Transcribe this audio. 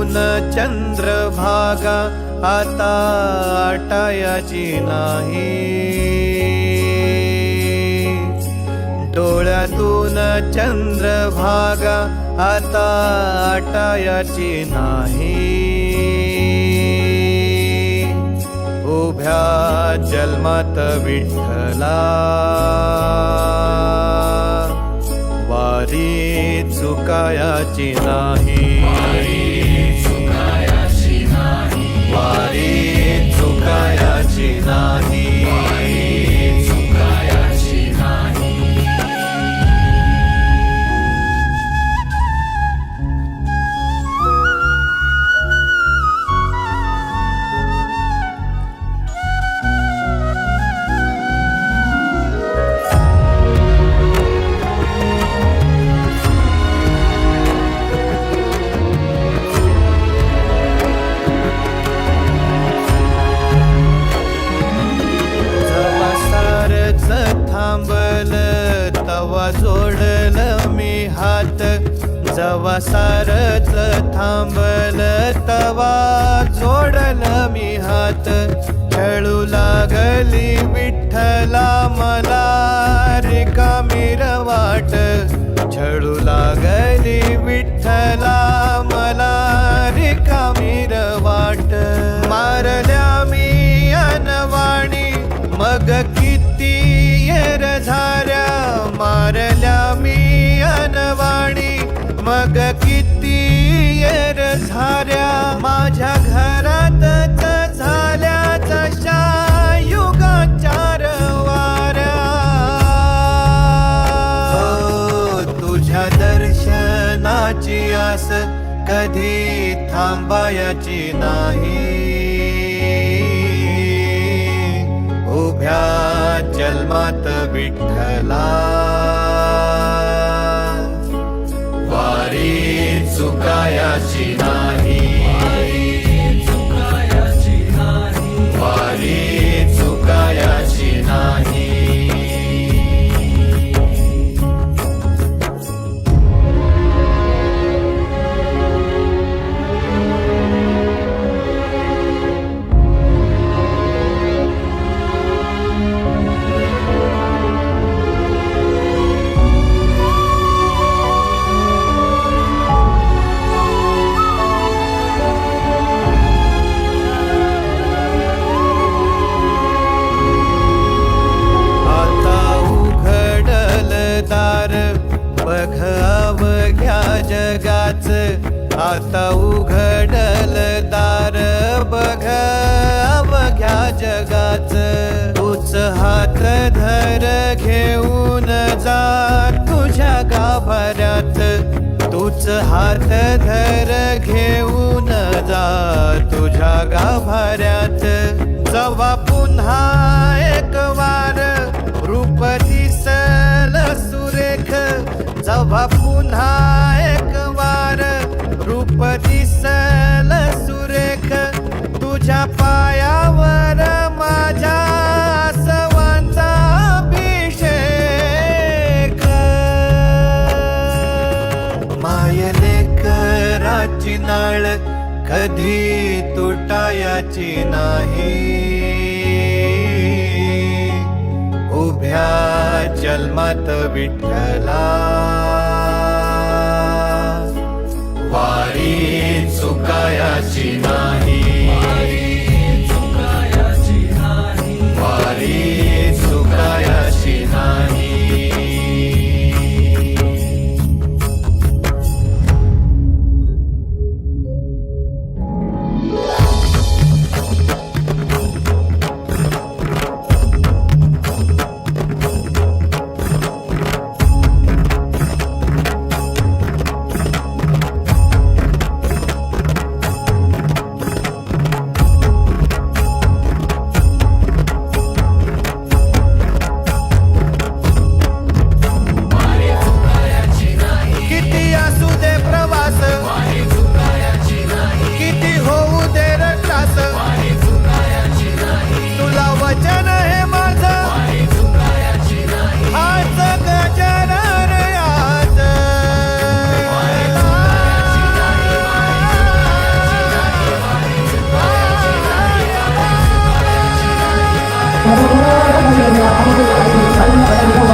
डोळ्यातून चंद्रभागा आता आटायाची नाही, डोळ्यातून चंद्रभागा आता आटायाची नाही। उभ्या जन्मात विठ्ठला वारी चुकायाची नाही, वारी चुकायाची नाही। तवा जोडल मी हात, जवा सारच थांबल तवा जोडल मी हात। खेळू लागली विठ्ठला मला रिकामी वाट, छळू लागली विठ्ठला मला रिकामी वाट। मारल्या मी अनवाणी मग किती येर झाल्या, मारल्या मी अनवाणी मग किती येर झाल्या। माझ्या घरातच झाल्या जशा युगाचार वाऱ्या। हो तुझ्या दर्शनाची आस कधी थांबायची नाही, उभ्या जन्मात विठ्ठला वारी चुकायाची नाही, वारी चुकायाची नाही। बघ अवघ्या जगाच आता उघडल दार, बघ अवघ्या जगाच। तूच हात धर घेऊन जा तुझ्या गाभाऱ्यात, तूच हात धर घेऊन जा तुझ्या गाभाऱ्यात। जवा पुन्हा एक वार रूप दिसल सुरेख, जवा पुन्हा एक वार रूप दिसल सुरेख। तुझ्या पायावर माझ्या आसवांचा अभिषेक। मायलेकराची नाळ कधी तुटायाची नाही, उभ्या जन्मात विठ्ठला वारी चुकायाची नाही, वारी चुकायाची नाही। साहेब